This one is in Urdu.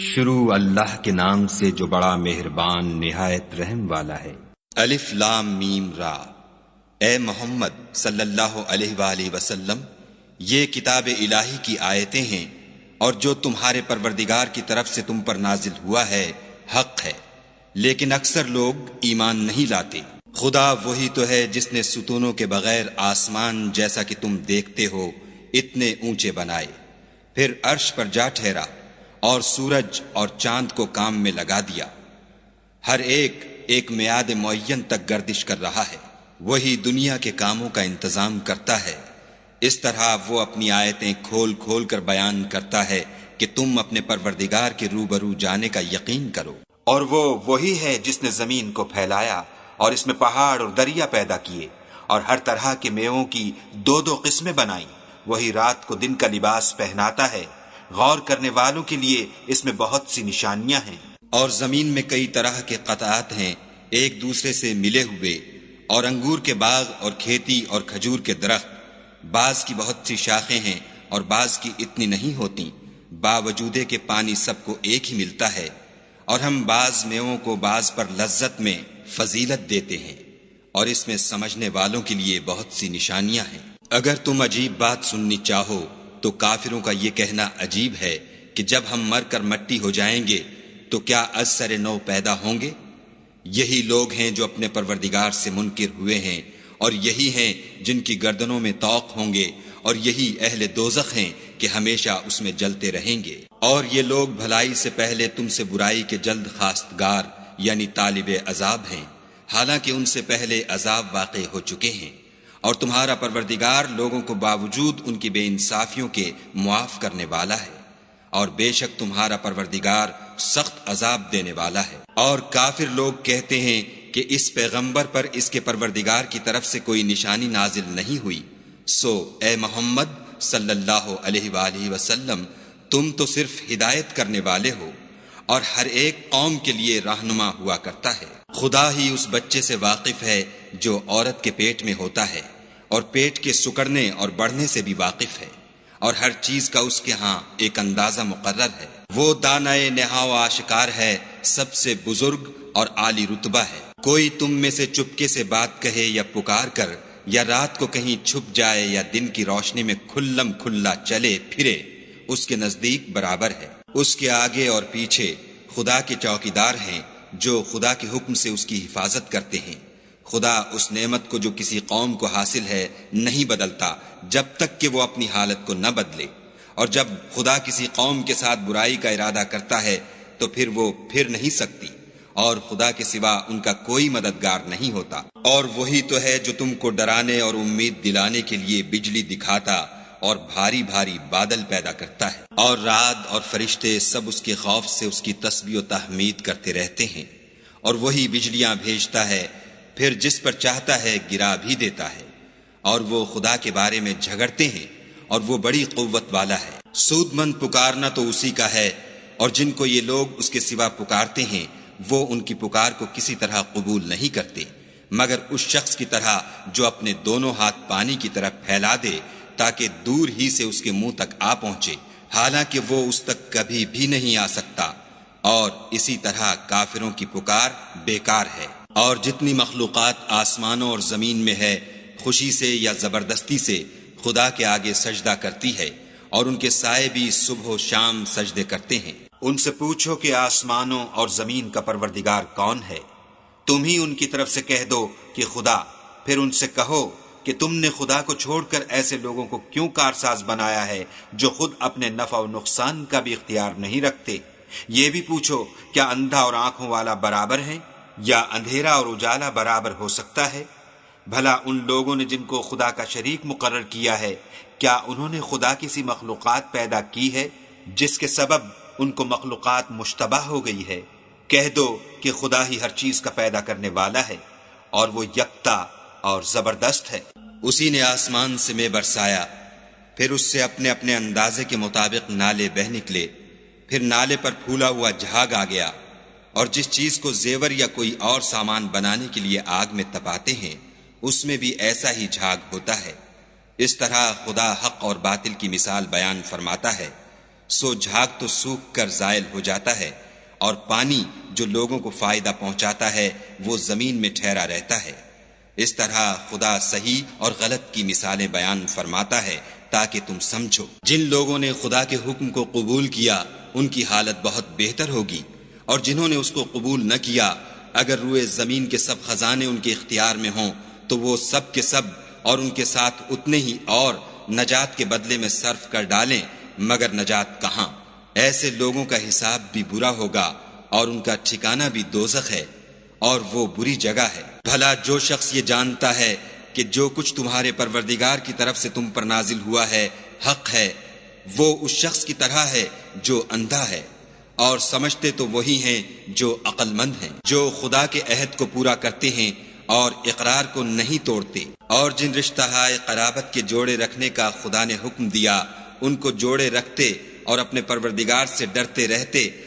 شروع اللہ کے نام سے جو بڑا مہربان نہایت رحم والا ہے۔ الف لام میم را۔ اے محمد صلی اللہ علیہ وآلہ وسلم، یہ کتاب الہی کی آیتیں ہیں اور جو تمہارے پروردگار کی طرف سے تم پر نازل ہوا ہے حق ہے، لیکن اکثر لوگ ایمان نہیں لاتے۔ خدا وہی تو ہے جس نے ستونوں کے بغیر آسمان جیسا کہ تم دیکھتے ہو اتنے اونچے بنائے، پھر عرش پر جا ٹھہرا اور سورج اور چاند کو کام میں لگا دیا، ہر ایک ایک میعاد معین تک گردش کر رہا ہے۔ وہی دنیا کے کاموں کا انتظام کرتا ہے، اس طرح وہ اپنی آیتیں کھول کھول کر بیان کرتا ہے کہ تم اپنے پروردگار کے روبرو جانے کا یقین کرو۔ اور وہ وہی ہے جس نے زمین کو پھیلایا اور اس میں پہاڑ اور دریا پیدا کیے اور ہر طرح کے میووں کی دو دو قسمیں بنائیں۔ وہی رات کو دن کا لباس پہناتا ہے، غور کرنے والوں کے لیے اس میں بہت سی نشانیاں ہیں۔ اور زمین میں کئی طرح کے قطعات ہیں ایک دوسرے سے ملے ہوئے، اور انگور کے باغ اور کھیتی اور کھجور کے درخت، بعض کی بہت سی شاخیں ہیں اور بعض کی اتنی نہیں ہوتی، باوجود کہ پانی سب کو ایک ہی ملتا ہے۔ اور ہم بعض میووں کو بعض پر لذت میں فضیلت دیتے ہیں، اور اس میں سمجھنے والوں کے لیے بہت سی نشانیاں ہیں۔ اگر تم عجیب بات سننی چاہو تو کافروں کا یہ کہنا عجیب ہے کہ جب ہم مر کر مٹی ہو جائیں گے تو کیا از سر نو پیدا ہوں گے؟ یہی لوگ ہیں جو اپنے پروردگار سے منکر ہوئے ہیں، اور یہی ہیں جن کی گردنوں میں طوق ہوں گے، اور یہی اہل دوزخ ہیں کہ ہمیشہ اس میں جلتے رہیں گے۔ اور یہ لوگ بھلائی سے پہلے تم سے برائی کے جلد خواستگار یعنی طالب عذاب ہیں، حالانکہ ان سے پہلے عذاب واقع ہو چکے ہیں، اور تمہارا پروردگار لوگوں کو باوجود ان کی بے انصافیوں کے معاف کرنے والا ہے، اور بے شک تمہارا پروردگار سخت عذاب دینے والا ہے۔ اور کافر لوگ کہتے ہیں کہ اس پیغمبر پر اس کے پروردگار کی طرف سے کوئی نشانی نازل نہیں ہوئی، سو اے محمد صلی اللہ علیہ وآلہ وسلم، تم تو صرف ہدایت کرنے والے ہو، اور ہر ایک قوم کے لیے رہنما ہوا کرتا ہے۔ خدا ہی اس بچے سے واقف ہے جو عورت کے پیٹ میں ہوتا ہے، اور پیٹ کے سکڑنے اور بڑھنے سے بھی واقف ہے، اور ہر چیز کا اس کے ہاں ایک اندازہ مقرر ہے۔ وہ دانائے نہا و آشکار ہے، سب سے بزرگ اور عالی رتبہ ہے۔ کوئی تم میں سے چپکے سے بات کہے یا پکار کر، یا رات کو کہیں چھپ جائے یا دن کی روشنی میں کھلم کھلا چلے پھرے، اس کے نزدیک برابر ہے۔ اس کے آگے اور پیچھے خدا کے چوکیدار ہیں جو خدا کے حکم سے اس کی حفاظت کرتے ہیں۔ خدا اس نعمت کو جو کسی قوم کو حاصل ہے نہیں بدلتا جب تک کہ وہ اپنی حالت کو نہ بدلے، اور جب خدا کسی قوم کے ساتھ برائی کا ارادہ کرتا ہے تو پھر وہ پھر نہیں سکتی، اور خدا کے سوا ان کا کوئی مددگار نہیں ہوتا۔ اور وہی تو ہے جو تم کو ڈرانے اور امید دلانے کے لیے بجلی دکھاتا اور بھاری بھاری بادل پیدا کرتا ہے، اور رعد اور فرشتے سب اس کے خوف سے اس کی تسبیح و تحمید کرتے رہتے ہیں۔ اور وہی بجلیاں بھیجتا ہے، پھر جس پر چاہتا ہے گرا بھی دیتا ہے، اور وہ خدا کے بارے میں جھگڑتے ہیں، اور وہ بڑی قوت والا ہے۔ سود مند پکارنا تو اسی کا ہے، اور جن کو یہ لوگ اس کے سوا پکارتے ہیں وہ ان کی پکار کو کسی طرح قبول نہیں کرتے، مگر اس شخص کی طرح جو اپنے دونوں ہاتھ پانی کی طرف پھیلا دے تاکہ دور ہی سے اس کے منہ تک آ پہنچے، حالانکہ وہ اس تک کبھی بھی نہیں آ سکتا۔ اور اسی طرح کافروں کی پکار بیکار ہے۔ اور جتنی مخلوقات آسمانوں اور زمین میں ہے، خوشی سے یا زبردستی سے خدا کے آگے سجدہ کرتی ہے، اور ان کے سائے بھی صبح و شام سجدے کرتے ہیں۔ ان سے پوچھو کہ آسمانوں اور زمین کا پروردگار کون ہے؟ تم ہی ان کی طرف سے کہہ دو کہ خدا۔ پھر ان سے کہو کہ تم نے خدا کو چھوڑ کر ایسے لوگوں کو کیوں کارساز بنایا ہے جو خود اپنے نفع و نقصان کا بھی اختیار نہیں رکھتے؟ یہ بھی پوچھو کیا اندھا اور آنکھوں والا برابر ہے، یا اندھیرا اور اجالا برابر ہو سکتا ہے؟ بھلا ان لوگوں نے جن کو خدا کا شریک مقرر کیا ہے، کیا انہوں نے خدا کی سی مخلوقات پیدا کی ہے جس کے سبب ان کو مخلوقات مشتبہ ہو گئی ہے؟ کہہ دو کہ خدا ہی ہر چیز کا پیدا کرنے والا ہے، اور وہ یکتا اور زبردست ہے۔ اسی نے آسمان سے میں برسایا، پھر اس سے اپنے اپنے اندازے کے مطابق نالے بہ نکلے، پھر نالے پر پھولا ہوا جھاگ آ گیا، اور جس چیز کو زیور یا کوئی اور سامان بنانے کے لیے آگ میں تپاتے ہیں اس میں بھی ایسا ہی جھاگ ہوتا ہے۔ اس طرح خدا حق اور باطل کی مثال بیان فرماتا ہے۔ سو جھاگ تو سوکھ کر زائل ہو جاتا ہے، اور پانی جو لوگوں کو فائدہ پہنچاتا ہے وہ زمین میں ٹھہرا رہتا ہے۔ اس طرح خدا صحیح اور غلط کی مثالیں بیان فرماتا ہے تاکہ تم سمجھو۔ جن لوگوں نے خدا کے حکم کو قبول کیا ان کی حالت بہت بہتر ہوگی، اور جنہوں نے اس کو قبول نہ کیا، اگر روئے زمین کے سب خزانے ان کے اختیار میں ہوں تو وہ سب کے سب اور ان کے ساتھ اتنے ہی اور نجات کے بدلے میں صرف کر ڈالیں، مگر نجات کہاں؟ ایسے لوگوں کا حساب بھی برا ہوگا اور ان کا ٹھکانہ بھی دوزخ ہے، اور وہ بری جگہ ہے۔ بھلا جو شخص یہ جانتا ہے کہ جو کچھ تمہارے پروردگار کی طرف سے تم پر نازل ہوا ہے حق ہے، وہ اس شخص کی طرح ہے جو اندھا ہے، اور سمجھتے تو وہی ہیں جو عقل مند ہیں، جو خدا کے عہد کو پورا کرتے ہیں اور اقرار کو نہیں توڑتے، اور جن رشتہ ہائے قرابت کے جوڑے رکھنے کا خدا نے حکم دیا ان کو جوڑے رکھتے اور اپنے پروردگار سے ڈرتے رہتے